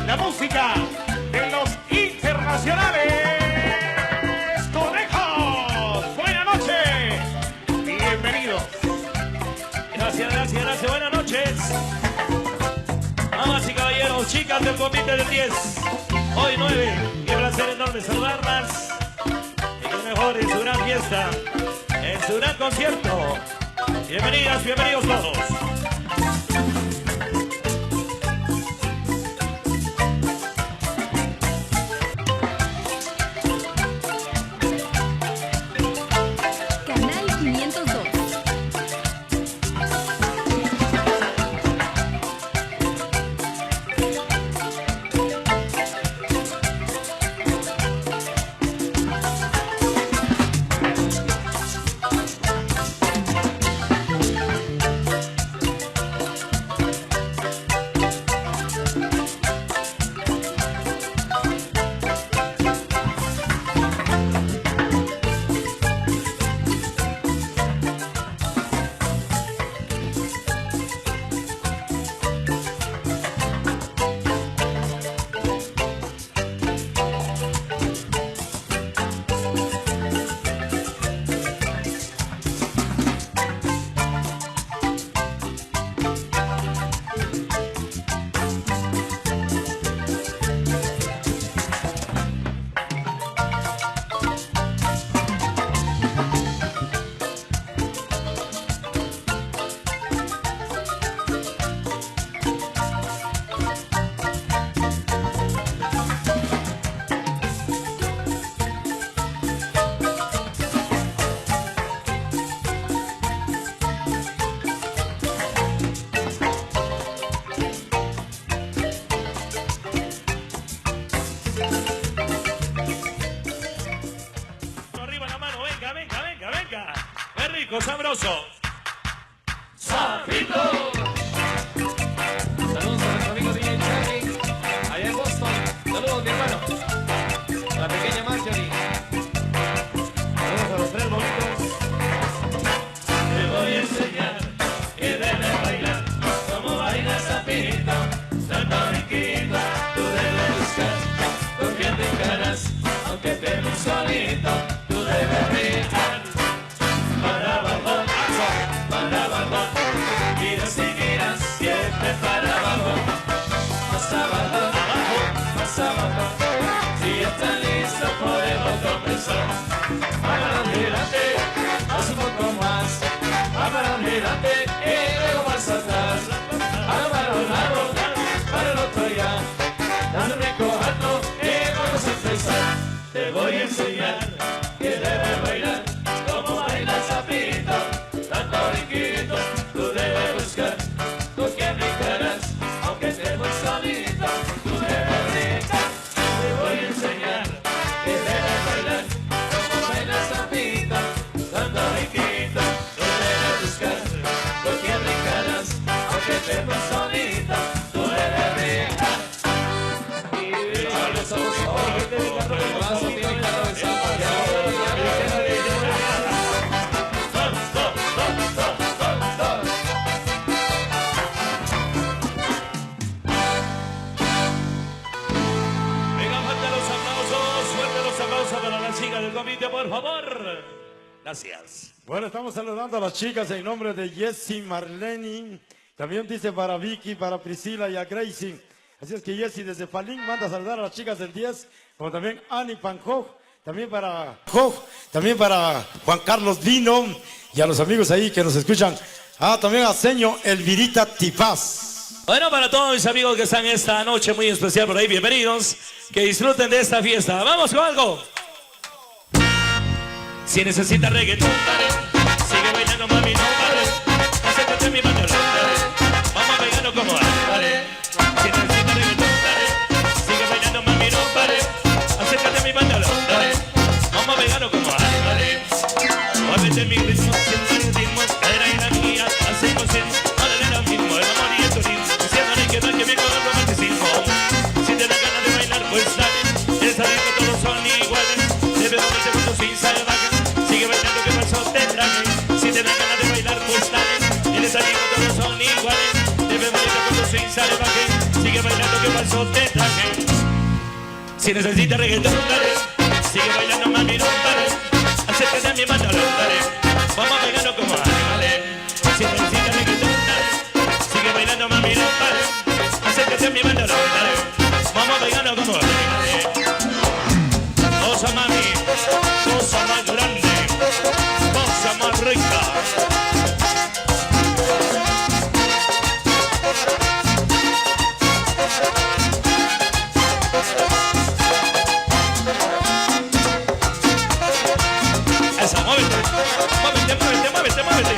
la música de los internacionales conejos. Buenas noches, bienvenidos. Gracias, buenas noches. Damas y caballeros, chicas del convite del 10, hoy 9, qué placer enorme saludarlas. Y que mejor en su gran fiesta, en su gran concierto. Bienvenidas, bienvenidos todos. Canal 502. Venga, qué rico, sabroso. ¡Sapito! Saludos a nuestro amigo DJ Charlie, allá en Boston. Saludos, mi hermano. A la pequeña Marjorie. Saludos a los tres bonitos. Te voy a enseñar que debes bailar como baila Sapito. Tanto riquito, tú debes buscar con quién te encaras, aunque estés muy solito, tú debes brillar. Para abajo, mira si miras, siempre para abajo, más abajo, más abajo. Si estás listo podemos comenzar. Vámonos, gírate, haz un poco más. Vámonos, gírate, y luego más atrás. Ahora para un lado, para el otro ya. Dale un rico alto, y vamos a empezar. Te voy a enseñar que debes bailar como baila el Sapito. Tanto riquito, tú debes buscar con quién brincarás, aunque estés muy solito, tú debes brincar. Te voy a enseñar que debes bailar como baila el Sapito. Tanto riquito, tú debes buscar con quién brincarás, aunque estés muy solito, tú debes brincar. Y los ojos, el vaso tiene cara de sapo. Para las chicas del comité, por favor. Gracias. Bueno, estamos saludando a las chicas en nombre de Jessie, Marlene. También dice para Vicky, para Priscila y a Gracie. Así es que Jessie desde Falín manda a saludar a las chicas del 10, como también Annie Panjoj, también para Juan Carlos Vino y a los amigos ahí que nos escuchan. También a Seño Elvirita Tipaz. Bueno, para todos mis amigos que están esta noche muy especial por ahí, bienvenidos. Que disfruten de esta fiesta. ¡Vamos con algo! Si necesitas reggaetón, dale. Sigue bailando, mami, no pare. Acércate a mi pantalón, dale. Vamos bailando como dale. Si necesitas reggaetón, dale. Sigue bailando, mami, no pare. Acércate a mi pantalón, dale. Vamos bailando como dale. Muévete mi ritmo, siente el ritmo. Cadera y la mía, hacemos el ahora lo mismo. El amor y el turismo, diciéndole que no, que me con el romanticismo. Si te da ganas de bailar, pues dale. Esa ritmo todos son iguales. Debes moverte con tu sin salvaje. Sigue bailando, que pasó te traje. Si te da ganas de bailar, pues dale. En esa ritmo todos son eso te traje. Si necesitas reggaetón, dale. Sigue bailando, mami, no pare. Acércate a mi pantalón, dale. Vamos pegando como animales. Si necesitas reggaetón, dale. Sigue bailando, mami, no pare. Acércate a mi pantalón, dale. Vamos pegando como animales. Cosa mami, cosa más grande, cosa más rica. Esa, muévete, muévete, muévete, muévete, muévete.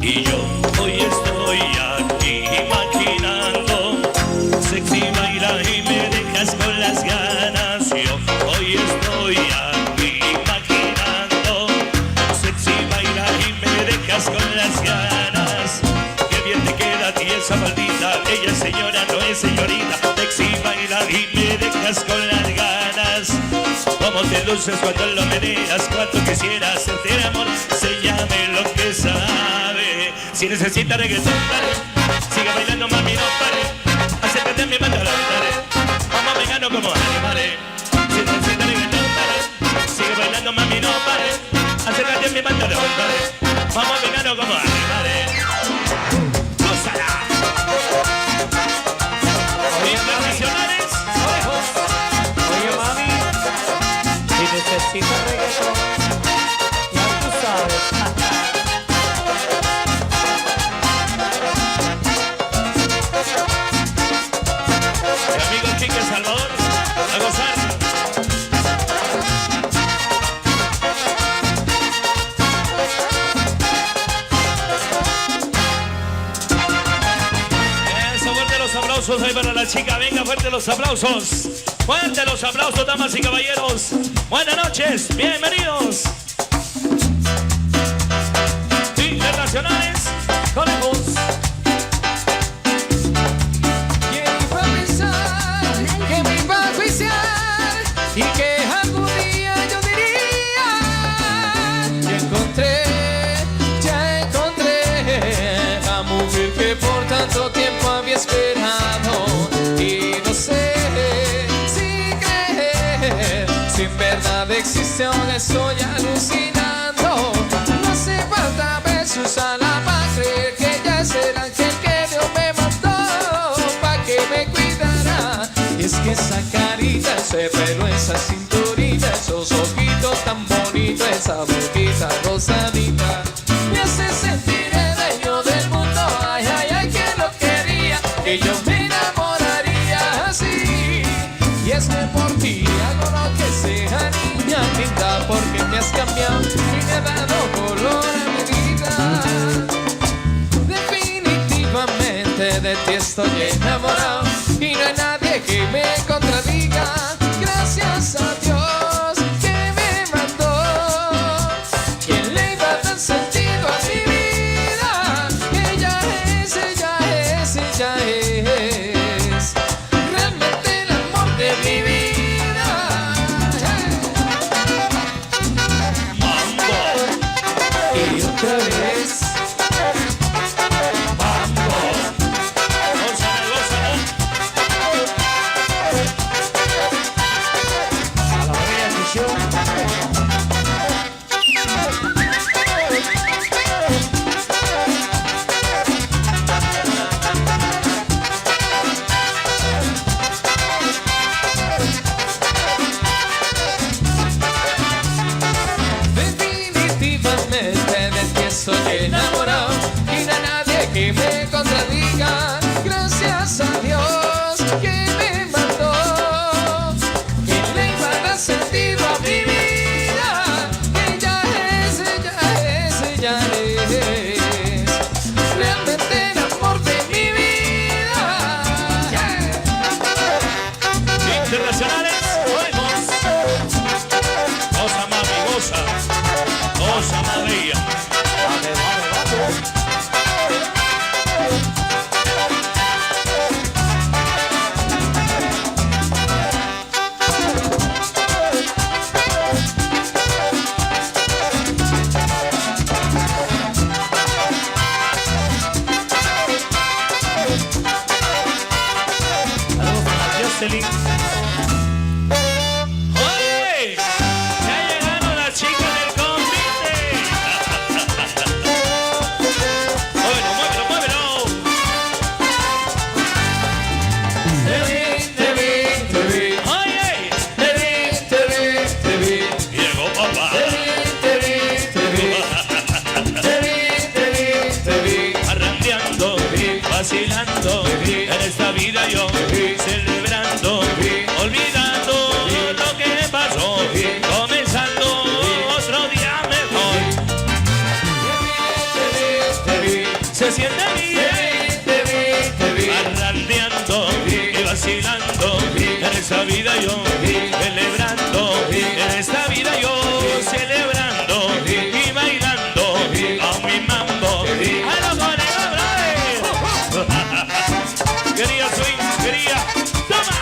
Y yo hoy estoy aquí imaginando, sexy baila y me dejas con las ganas. Yo hoy estoy aquí imaginando, sexy baila y me dejas con las ganas. Qué bien te queda a ti esa maldita, ella es señora, no es señorita. Sexy baila y me dejas con las ganas. Cómo te luces cuando lo meneas, cuánto quisiera hacerte el amor, enséñame lo que sabe. Si necesitas reggaetón, dale. Sigue bailando, mami, no pare. Acércate a mi pantalón, dale. Vamos pegando como animales. Si necesitas reggaetón, dale. Sigue bailando, mami, no pare. Acércate a mi pantalón, dale. Vamos pegando como animales. ¡Gózala! Internacionales. Oye, mami, si necesitas reggaetón, ya tú sabes. Mi amigo Quique Salvador, a gozar. Eso, fuerte los aplausos ahí para la chica. Venga, fuerte los aplausos. Fuerte los aplausos, damas y caballeros. Buenas noches, bienvenidos. Internacionales, conejos. ¿Quién iba a pensar que me iba a juiciar y que algún día yo diría ya encontré la mujer que por tanto tiempo había esperado? Y no sé si creer, si en verdad existe o estoy alucinando. No hace falta besos a la para creer que ella es el ángel que Dios me mandó pa' que me cuidara. Y es que esa carita, ese pelo, esa cinturita, esos ojitos tan bonitos, esa boquita rosadita, me hace sentir el dueño del mundo. Ay, ay, ay, que lo quería, que yo me enamoraría así. Y es que por ti hago lo que sea, niña linda, porque me has cambiado y me has dado color a mi vida. Definitivamente de ti estoy enamorado y no hay nadie que me contradiga. Gracias a Dios que me mandó. ¿Quién le iba a dar sentido a mi vida? Ella es, ella es, ella es realmente el amor de mi vida. Mambo. Y otra vez. Gózala, gózala. siente bien, te vi, parrandeando y vacilando. En esta vida yo celebrando, en esta vida yo celebrando y bailando a mi mambo. ¡A los colegas, brother! Quería swing, quería. ¡Toma!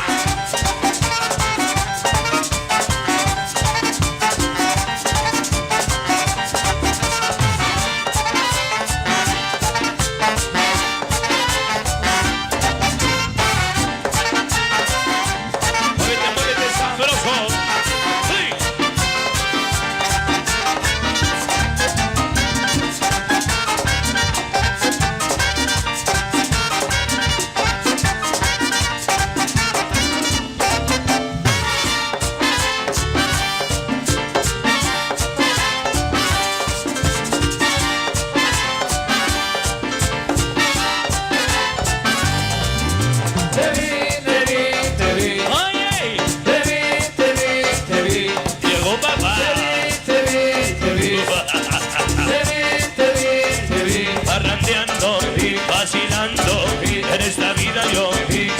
En esta vida yo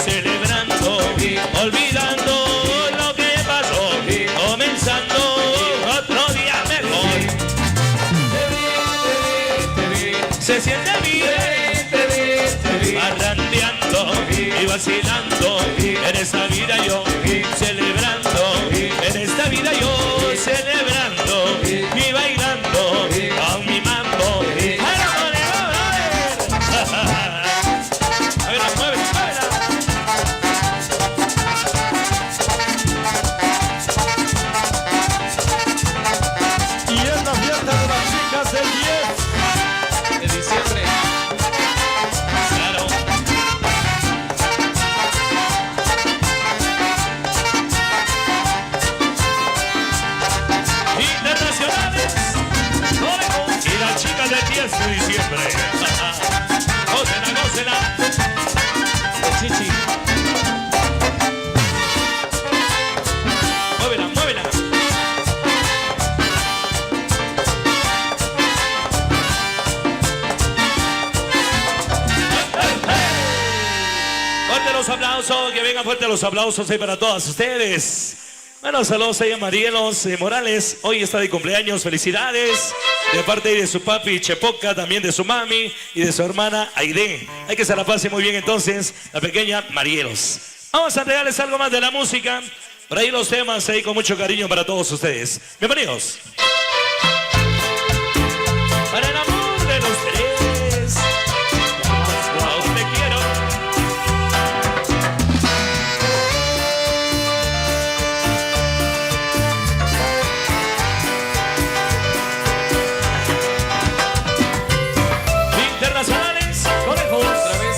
celebrando, olvidando lo que pasó, comenzando otro día mejor. Se siente bien, arrandeando y vacilando. En esta vida yo celebrando, en esta vida yo celebrando y bailando con mi mambo. De diciembre. Gócela, gócela. Chichi. Muévela, muévela. Fuerte los aplausos, que vengan fuertes los aplausos ahí para todas ustedes. Bueno, saludos ahí a Marielos Morales. Hoy está de cumpleaños, felicidades. De parte de su papi Chepoca, también de su mami y de su hermana Aide. Hay que se la pase muy bien entonces, la pequeña Marielos. Vamos a entregarles algo más de la música. Por ahí los temas ahí con mucho cariño para todos ustedes. Bienvenidos. Para el amor de los tres. Aún te quiero. Internacionales, conejos. Otra vez.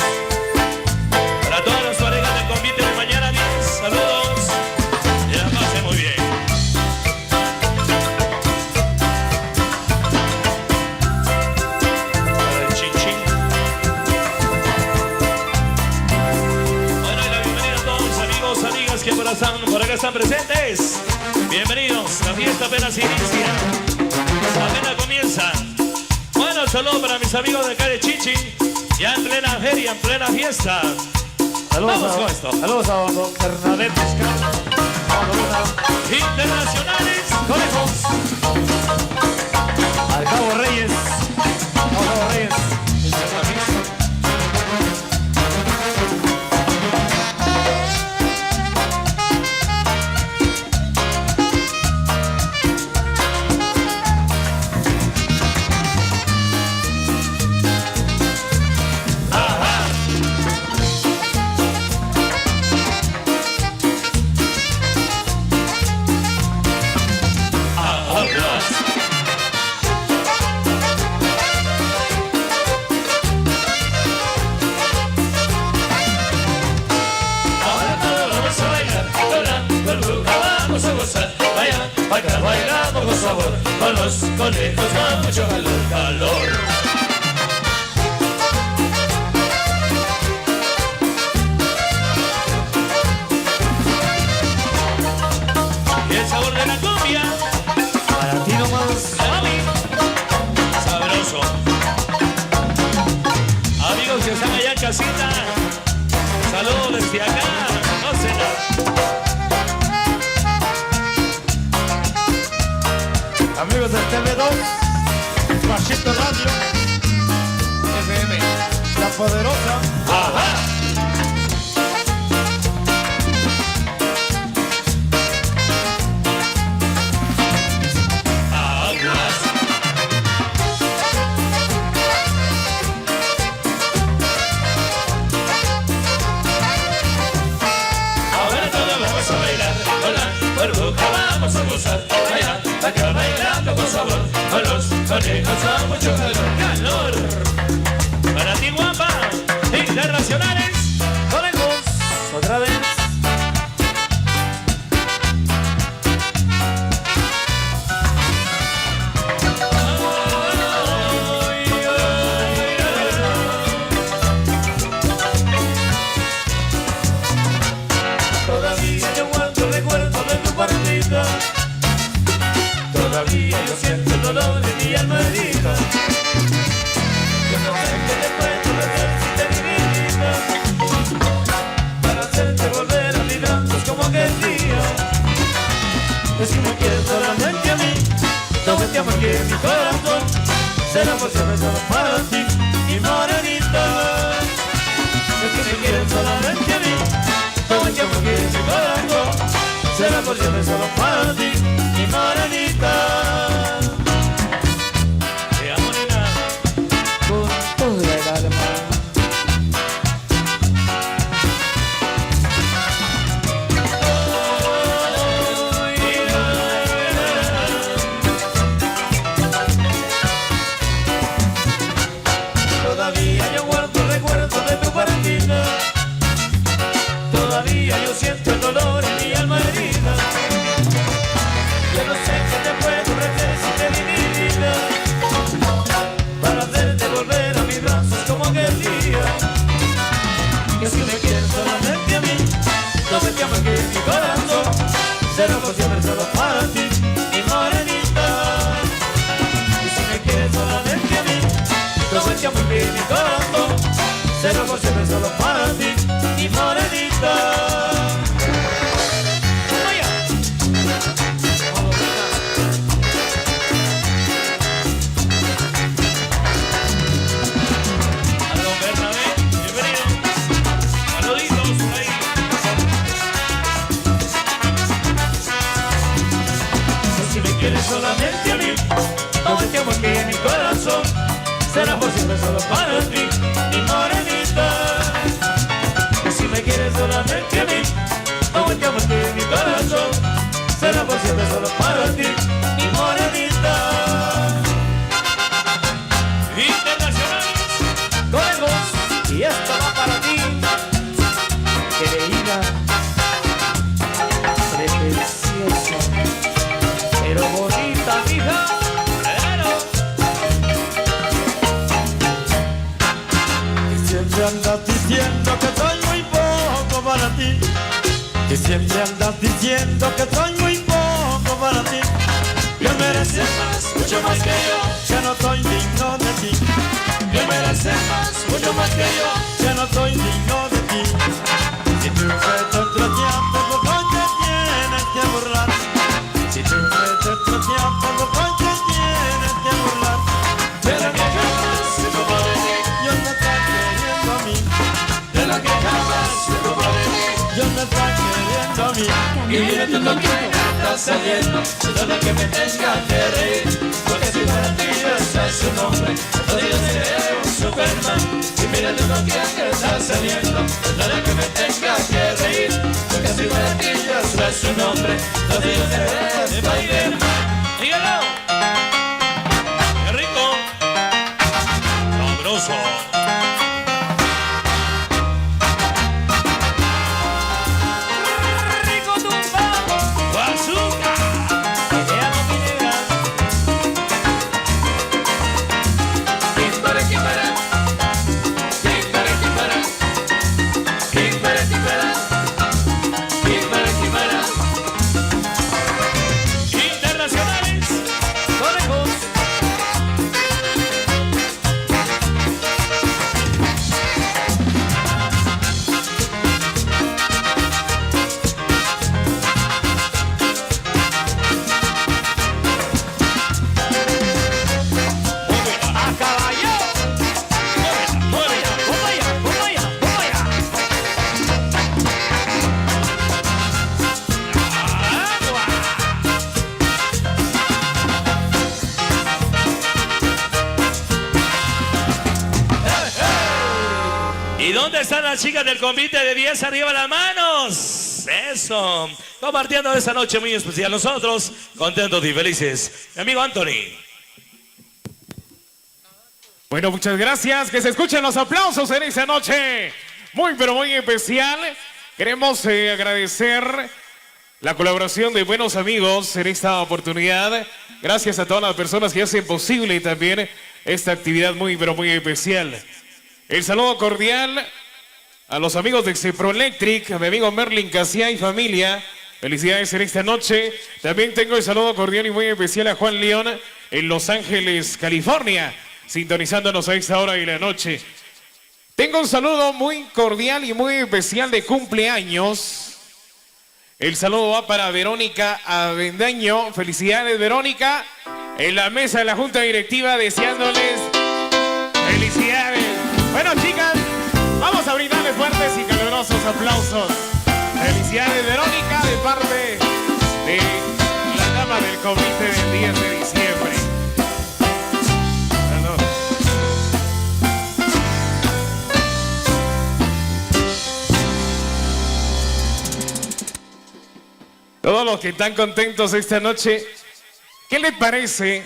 Para todas las parejas del convite de mañana 10, saludos. Que la pasen muy bien. Para el chin chin. Bueno, y la bienvenida a todos los amigos, amigas que por acá están presentes. Bienvenidos, la fiesta apenas inicia. Apenas comienza. Bueno, saludos para mis amigos de acá de Chichi. Ya en plena feria, en plena fiesta. Saludos, Vamos con esto. Saludos a don Bernadette Vizcarra. Internacionales, conejos. Al Cabo Reyes. Al Cabo Reyes. Bailamos con sabor, con los conejos con mucho calor. Y el sabor de la cumbia, Para ti nomás. mami, sabroso. través del TV2, Machito Radio, FM. La Poderosa. Ajá. Ahora todos vamos a bailar, hola, burbuja vamos a gozar, baila, acá bailando con sabor, con los conejos a mucho calor. Para ti, guapa, internacionales, conejos, otra vez. Todavía yo guardo el recuerdo de tu partida, todavía yo siento el dolor de mi alma herida. Yo no sé qué te puedo hacer si te di mi vida, para hacerte volver a mis brazos como aquel día. Es que me quieres solamente a mí, no me llamas que mi corazón será por siempre solo para ti, mi morenita. Es que me quieres solamente a mí, no me llamas que mi corazón será por siempre solo para ti, mi morenita. Te amo, nena. Con toda el alma. Todavía yo guardo el recuerdo de tu partida, todavía yo siento el dolor en mi alma herida. Yo no sé qué te puedo ofrecer si te di mi vida, para hacerte volver a mis brazos como aquel día. Y es que me quieres solamente a mí, no me llamas que mi corazón será por siempre solo para ti, mi morenita. Y si me quieres solamente a mí, no me llamas que mi corazón será por siempre solo para ti, mi morenita. Vaya. A don Bernabé, bienvenido. Saluditos por ahí. Si me quieres solamente a mí, no me llamo que mi corazón será por siempre solo para ti, mi morenita. Y si me quieres solamente a mí, no me llamo que mi corazón será por siempre solo para ti, mi morenita. Internacionales, Conejos, y esto va para ti, querida, preciosa, pero bonita, mija. claro. Y siempre andas diciendo que soy muy poco para ti. Y siempre andas diciendo que soy muy poco para ti. Yo mereces más, mucho más que yo. Que no soy digno de ti. Yo mereces más, mucho más que yo. Que no soy digno de ti. Si tú me desgraciaste, pues hoy te tienes que burlar. Si tú me desgraciaste, pues hoy te tienes que burlar. De la que jamás se tomó de mí, Dios me está queriendo a mí. de la que jamás se tomó de mí. Dios me está queriendo a mí. Y dime tú con quién estás saliendo, no de que me tenga que reír, porque si para ti ese es su nombre, entonces yo seré un Superman. Y mira tú con quién estás saliendo, no de que me tenga que reír, porque si para ti ese es su nombre, entonces yo seré Spider-Man. Dígalo. Qué rico. Sabroso. Rico tumbado, Bazooka. idea no me negas. Kimbara, kimbara, kimbara, kimbara, kimbara, kimbara, kimbara, kimbara. Internacionales. ¿Dónde están las chicas del convite de 10 arriba las manos? Eso. Compartiendo esta noche muy especial. Nosotros contentos y felices. Mi amigo Anthony. Bueno, muchas gracias. Que se escuchen los aplausos en esta noche. Muy, pero muy especial. Queremos agradecer la colaboración de buenos amigos en esta oportunidad. Gracias a todas las personas que hacen posible también esta actividad muy, pero muy especial. El saludo cordial a los amigos de Ceproelectric, a mi amigo Merlin Casia y familia. Felicidades en esta noche. También tengo el saludo cordial y muy especial a Juan León en Los Ángeles, California, sintonizándonos a esta hora de la noche. Tengo un saludo muy cordial y muy especial de cumpleaños. El saludo va para Verónica Avendaño. Felicidades, Verónica. En la mesa de la Junta Directiva deseándoles felicidades. Bueno, chicas, vamos a brindarles fuertes y calurosos aplausos. Felicidades, Verónica, de parte de la dama del comité del 10 de diciembre. Todos los que están contentos esta noche, ¿qué les parece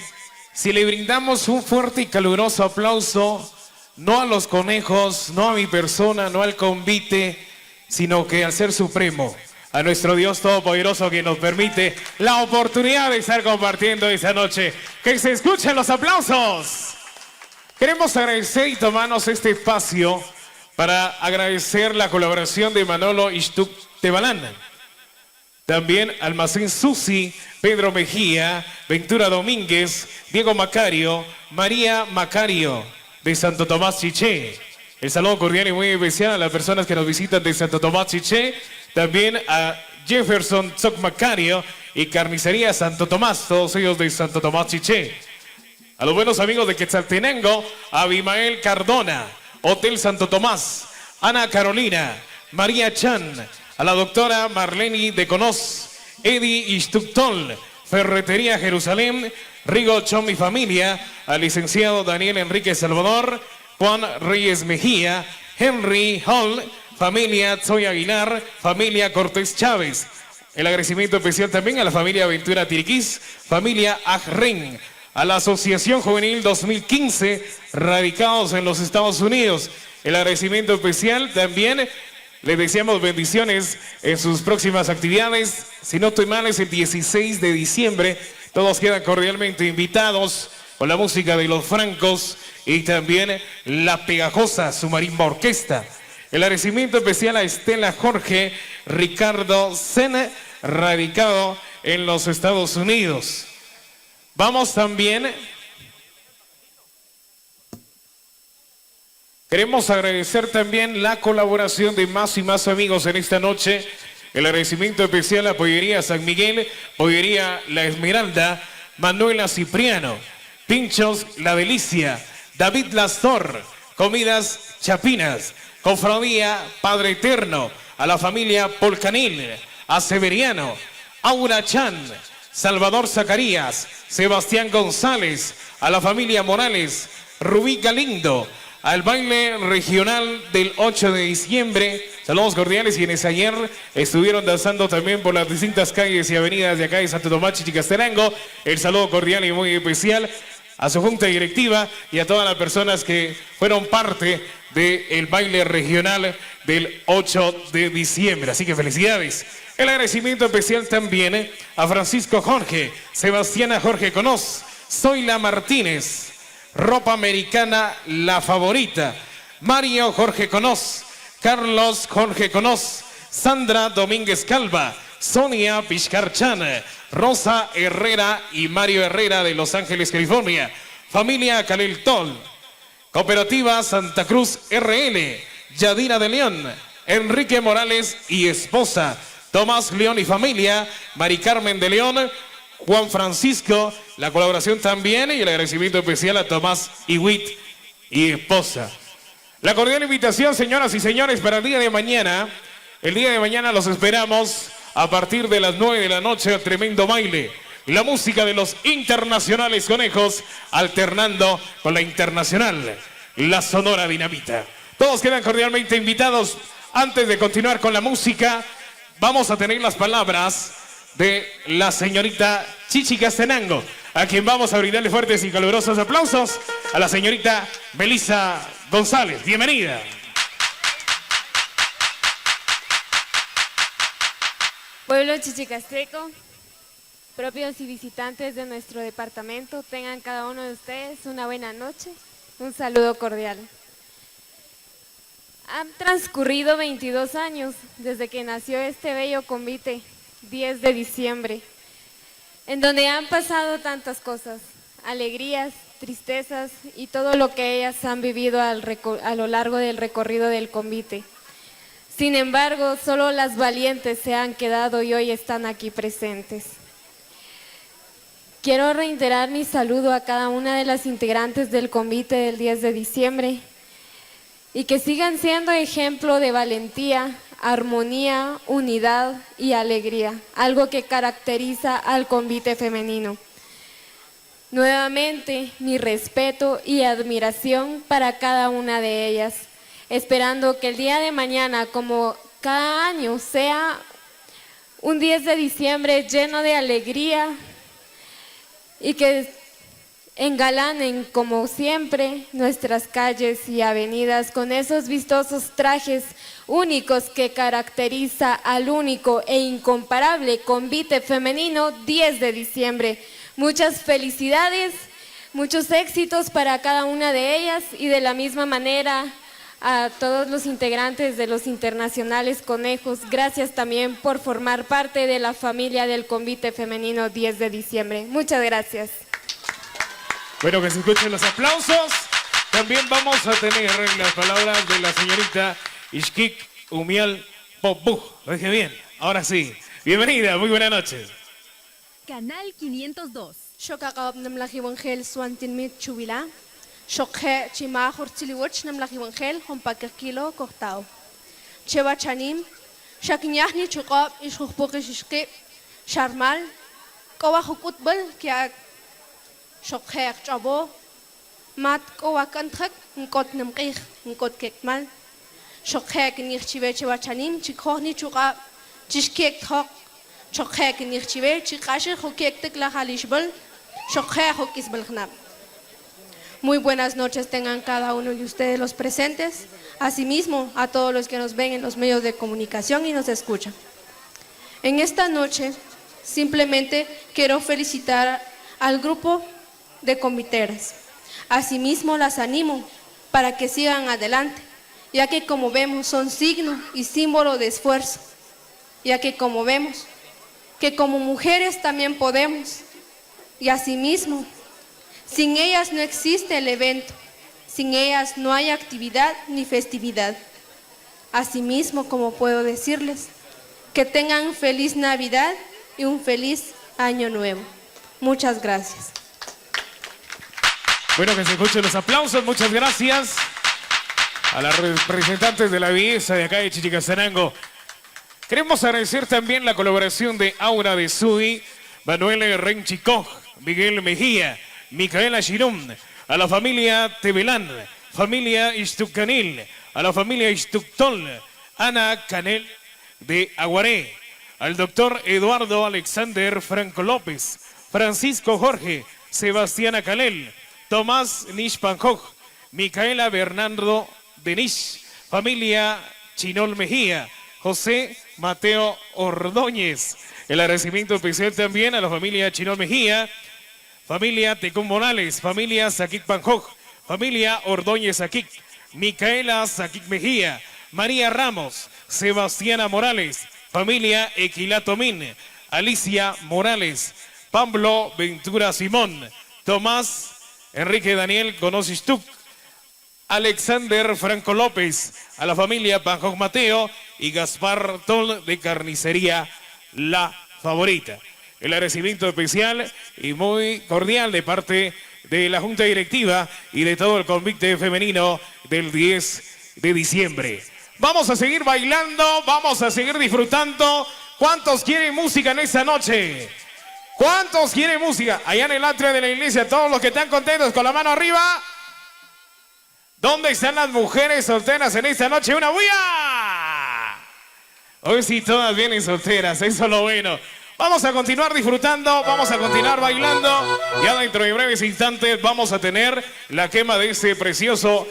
si le brindamos un fuerte y caluroso aplauso, no a los conejos, no a mi persona, no al convite, sino que al Ser Supremo, a nuestro Dios Todopoderoso que nos permite la oportunidad de estar compartiendo esta noche? ¡Que se escuchen los aplausos! Queremos agradecer y tomarnos este espacio para agradecer la colaboración de Manolo Ixtuc Tebalán. También Almacén Susi, Pedro Mejía, Ventura Domínguez, Diego Macario, María Macario de Santo Tomás Chiché. El saludo cordial y muy especial a las personas que nos visitan de Santo Tomás Chiché. También a Jefferson Zoc Macario y Carnicería Santo Tomás, todos ellos de Santo Tomás Chiché. A los buenos amigos de Quetzaltenango, a Abimael Cardona, Hotel Santo Tomás, Ana Carolina, María Chan, a la doctora Marleni de Conos, Eddie Ixtuctol, Ferretería Jerusalén, Rigo Chom y familia, al licenciado Daniel Enrique Salvador, Juan Reyes Mejía, Henry Hall, familia Zoe Aguilar, familia Cortés Chávez. El agradecimiento especial también a la familia Ventura Tiriquís, familia Ajren, a la Asociación Juvenil 2015, radicados en los Estados Unidos. El agradecimiento especial también. Les deseamos bendiciones en sus próximas actividades. Si no estoy mal, es el 16 de diciembre. Todos quedan cordialmente invitados con la música de Los Francos y también la pegajosa Sumarimba Orquesta. El agradecimiento especial a Estela Jorge Ricardo Sena, radicado en los Estados Unidos. Vamos también... Queremos agradecer también la colaboración de más y más amigos en esta noche. El agradecimiento especial a Pollería San Miguel, Pollería La Esmeralda, Manuela Cipriano, Pinchos La Delicia, David Lastor, Comidas Chapinas, Cofradía Padre Eterno, a la familia Polcanil, a Severiano, Aura Chan, Salvador Zacarías, Sebastián González, a la familia Morales, Rubí Galindo, al baile regional del 8 de diciembre. Saludos cordiales, quienes ayer estuvieron danzando también por las distintas calles y avenidas de acá de Santo Tomás Chichicastenango. El saludo cordial y muy especial a su junta directiva y a todas las personas que fueron parte del baile regional del 8 de diciembre. Así que felicidades. El agradecimiento especial también a Francisco Jorge, Sebastiana Jorge Conos, Zoila Martínez, Ropa Americana La Favorita, Mario Jorge Conos, Carlos Jorge Conos, Sandra Domínguez Calva, Sonia Pishkarchan, Rosa Herrera y Mario Herrera de Los Ángeles, California, familia Calel Tol, Cooperativa Santa Cruz RL, Yadira de León, Enrique Morales y esposa, Tomás León y familia, Mari Carmen de León, Juan Francisco, la colaboración también y el agradecimiento especial a Tomás Iwit y esposa. La cordial invitación, señoras y señores, para el día de mañana. El día de mañana los esperamos a partir de las 9 de la noche al tremendo baile. La música de los internacionales conejos alternando con la internacional, la Sonora Dinamita. Todos quedan cordialmente invitados. Antes de continuar con la música, vamos a tener las palabras de la señorita Chichi Castenango, a quien vamos a brindarle fuertes y calurosos aplausos. A la señorita Melissa González. Bienvenida. Pueblo chichicasteco, propios y visitantes de nuestro departamento, tengan cada uno de ustedes una buena noche, un saludo cordial. Han transcurrido 22 años desde que nació este bello convite, 10 de diciembre, en donde han pasado tantas cosas, alegrías, tristezas y todo lo que ellas han vivido a lo largo del recorrido del convite. Sin embargo, solo las valientes se han quedado y hoy están aquí presentes. Quiero reiterar mi saludo a cada una de las integrantes del convite del 10 de diciembre y que sigan siendo ejemplo de valentía, armonía, unidad y alegría, algo que caracteriza al convite femenino. Nuevamente, mi respeto y admiración para cada una de ellas, esperando que el día de mañana, como cada año, sea un 10 de diciembre lleno de alegría y que engalanen, como siempre, nuestras calles y avenidas con esos vistosos trajes únicos que caracteriza al único e incomparable convite femenino 10 de diciembre. Muchas felicidades, muchos éxitos para cada una de ellas y de la misma manera a todos los integrantes de los internacionales conejos. Gracias también por formar parte de la familia del convite femenino 10 de diciembre. Muchas gracias. Bueno, que se escuchen los aplausos. También vamos a tener las palabras de la señorita Ishkik Umial Popú. Lo dije bien, ahora sí. Bienvenida, muy buenas noches. Canal 502. Shokaqab namlaki wangel swantinmit chubila. Shokhe chima hortiliwach namlaki wangel hompakakilo kortao. Chewa chanim. Shakinyahni chukab ishukpokishishki. Sharmal. Kawa hukutbal kia Shokhe chabo. Mat kawa kanthak nkot namqih nkot kekmal. Shokhe kinich chive chewa chanim chikohni chukab. Chishkek thok. Shokhe kinich chive chikashi hukek tekla halishbal. Shokhe hukisbal khnab. Muy buenas noches tengan cada uno de ustedes los presentes, asimismo a todos los que nos ven en los medios de comunicación y nos escuchan. En esta noche simplemente quiero felicitar al grupo de comiteras. Asimismo las animo para que sigan adelante, ya que como vemos son signo y símbolo de esfuerzo, ya que como vemos que como mujeres también podemos, y asimismo sin ellas no existe el evento, sin ellas no hay actividad ni festividad. Asimismo, como puedo decirles, que tengan feliz Navidad y un feliz Año Nuevo. Muchas gracias. Bueno, que se escuchen los aplausos. Muchas gracias a las representantes de la belleza de acá de Chichicastenango. Queremos agradecer también la colaboración de Aura de Sudi, Manuel Renchicoj, Miguel Mejía, Micaela Girum, a la familia Tebelán, familia Istucanil, a la familia Istuctol, Ana Canel de Aguaré, al doctor Eduardo Alexander Franco López, Francisco Jorge, Sebastián Calel, Tomás Nishpanjoj, Micaela Bernardo Denish, familia Chinol Mejía, José Mateo Ordóñez. El agradecimiento especial también a la familia Chinol Mejía, familia Tecún Morales, familia Saquic Panjoj, familia Ordóñez Saquic, Micaela Saquic Mejía, María Ramos, Sebastiana Morales, familia Equilatomín, Alicia Morales, Pablo Ventura Simón, Tomás Enrique Daniel Gonosistuc, Alexander Franco López, a la familia Panjoj Mateo y Gaspar Tol de Carnicería La Favorita. El agradecimiento especial y muy cordial de parte de la Junta Directiva y de todo el convite femenino del 10 de diciembre. Vamos a seguir bailando, vamos a seguir disfrutando. ¿Cuántos quieren música en esta noche? ¿Cuántos quieren música? Allá en el atrio de la iglesia, todos los que están contentos con la mano arriba. ¿Dónde están las mujeres solteras en esta noche? ¡Una bulla! Hoy sí todas vienen solteras, eso es lo bueno. Vamos a continuar disfrutando, vamos a continuar bailando. Ya dentro de breves instantes vamos a tener la quema de este precioso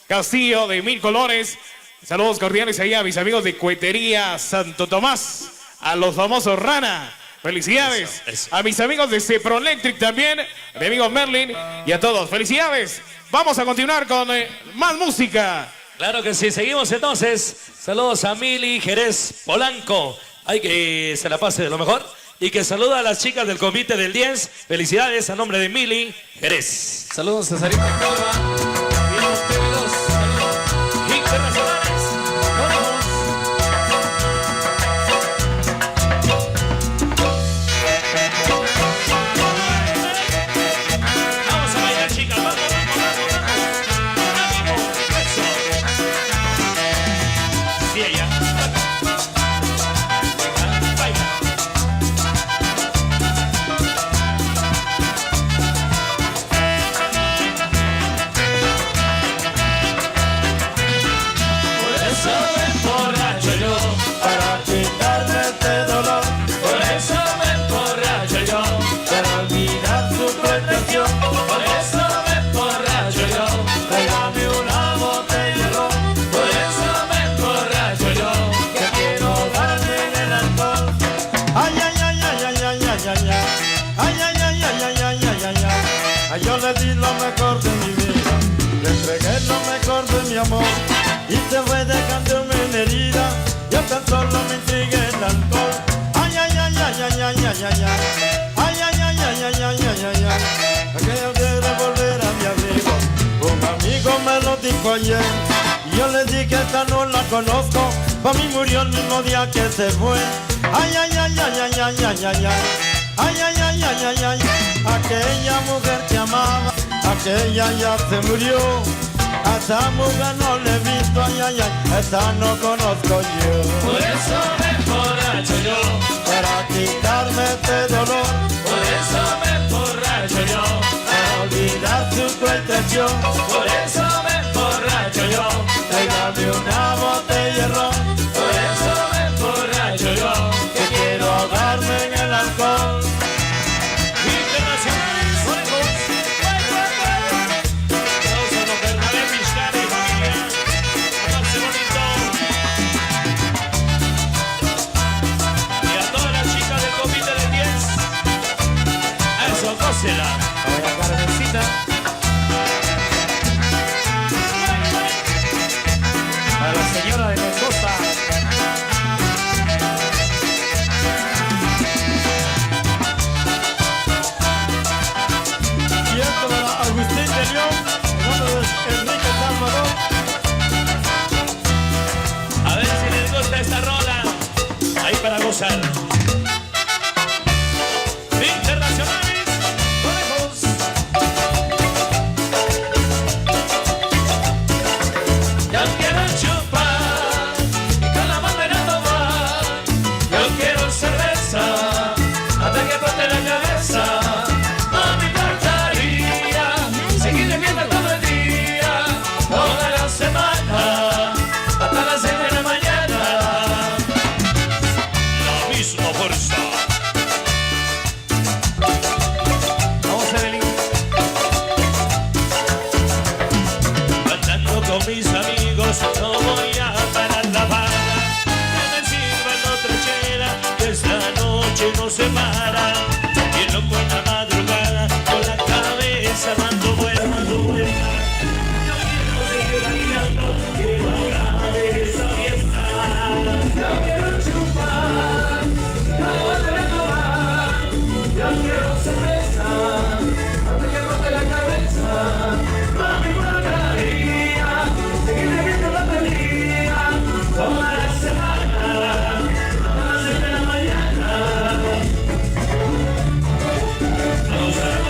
castillo de 1000 colores. Saludos cordiales ahí a mis amigos de Cohetería Santo Tomás, a los famosos Rana. Felicidades. Eso. A mis amigos de Ceproelectric también, a mi amigo Merlin y a todos. Felicidades. Vamos a continuar con más música. Claro que sí, seguimos entonces. Saludos a Mili, Jerez, Polanco. Hay que se la pase de lo mejor. Y que saluda a las chicas del comité del 10. Felicidades a nombre de Mili, Jerez. Saludos, Cesarita Cava. Bien, ustedes, saludos. Internacionales. Vamos a bailar, chicas. Vamos, vamos, vamos, vamos. Eso. Sí, ella. Baila. Por eso me emborracho yo, para quitarme este dolor. Por eso me emborracho yo, para olvidar su tentación. Por eso me emborracho yo, tráigame una botella de ron. Por eso me emborracho yo, que quiero darme en el alcohol. Ay, ay, ay, ay, ay, ay, ay, ay, ay. Ay, ay, ay, ay, ay, ay, ay, ay, ay. Ay, yo le di lo mejor de mi vida, le entregué lo mejor de mi amor. Y se fue dejándome en herida, yo tan solo me intrigue el alcohol. Ay, ay, ay, ay, ay, ay, ay, ay, ay. Ay, ay, ay, ay, ay, ay, ay, ay, ay. Aquella quiere volver a mi amigo, un amigo me lo dijo ayer. Y yo le dije esta no la conozco, pa' mí murió el mismo día que se fue. Ay, ay, ay, ay, ay, ay, ay, ay, ay. Ay, ay, ay, ay, ay, ay. Aquella mujer que amaba, aquella ya se murió. A esa mujer no le he visto, ay, ay, ay, esa no conozco yo. Por eso me emborracho yo, para quitarme este dolor. Por eso me emborracho yo, para olvidar su cruel traición. Por eso me emborracho yo, tráigame una botella de ron. Por eso me emborracho yo, que quiero ahogarme en el alcohol. Internacionales, Orejos. Todos a los Bernabé, Vizcarra y familia. Amarse bonito. Y a todas las chicas del comité del 10. A eso, gócela. Vaya Carmencita. A la señora de Mendoza. Y esto para Agustín de León, en nombre de Enrique Salvador. A ver si les gusta esta rola. Ahí para gozar. Internacionales, Orejos. Ya quiero chupar y con la bandera tomar. Yo quiero cerveza hasta que explote la cabeza. No me importaría seguir de fiesta todo el día, toda la semana, hasta las 6 de la mañana. La misma fuerza. Vamos, Evelyn. Cantando con mis amigos, no voy a parar la bala. No me sirvan otra chela, que esta noche no se para. Y el loco en la madrugada, con la cabeza dando vueltas. Yo quiero seguir bailando, quiero hablar de esa fiesta. Yo quiero chupar, no volver a tomar. Yo quiero cerveza, hasta que rote la cabeza. No me importaría seguir bebiendo la pelea toda la semana, hasta las 6 de la mañana. Vamos a ver.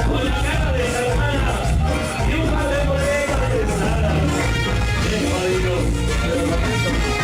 Con la cara de Salmana y un padrino de los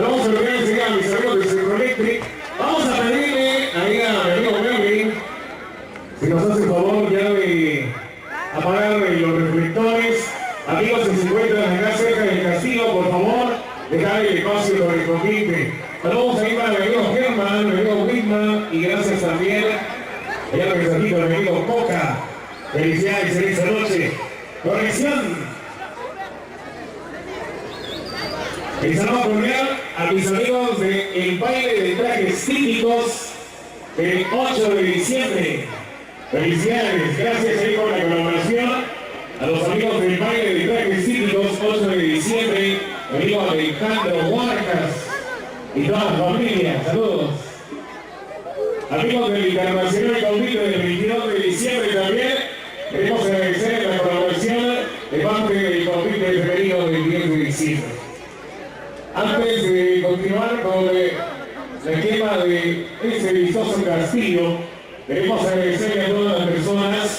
Vamos a saludar enseguida a mis amigos de Centro Electric. Vamos a pedirle ahí a mi amigo Melvin, si nos hace el favor ya de apagar los reflectores. Amigos que se encuentran acá cerca del castillo, por favor, dejar el espacio correspondiente. Saludos ahí para mi amigo Germán, mi amigo Whitman, y gracias también allá al mensajito de mi amigo Coca. Felicidades en esta noche. Corrección. El saludo cordial a mis amigos del baile de trajes típicos del 8 de diciembre. Felicidades, gracias ahí por la colaboración. A los amigos del baile de trajes típicos 8 de diciembre, mi amigo Alejandro Huarcas y toda la familia, saludos. Amigos del Internacional Convite del 22 de diciembre también, queremos agradecer la colaboración de parte del Convite Femenino del 10 de diciembre. Antes de continuar con la quema de ese vistoso castillo, queremos agradecerle a todas las personas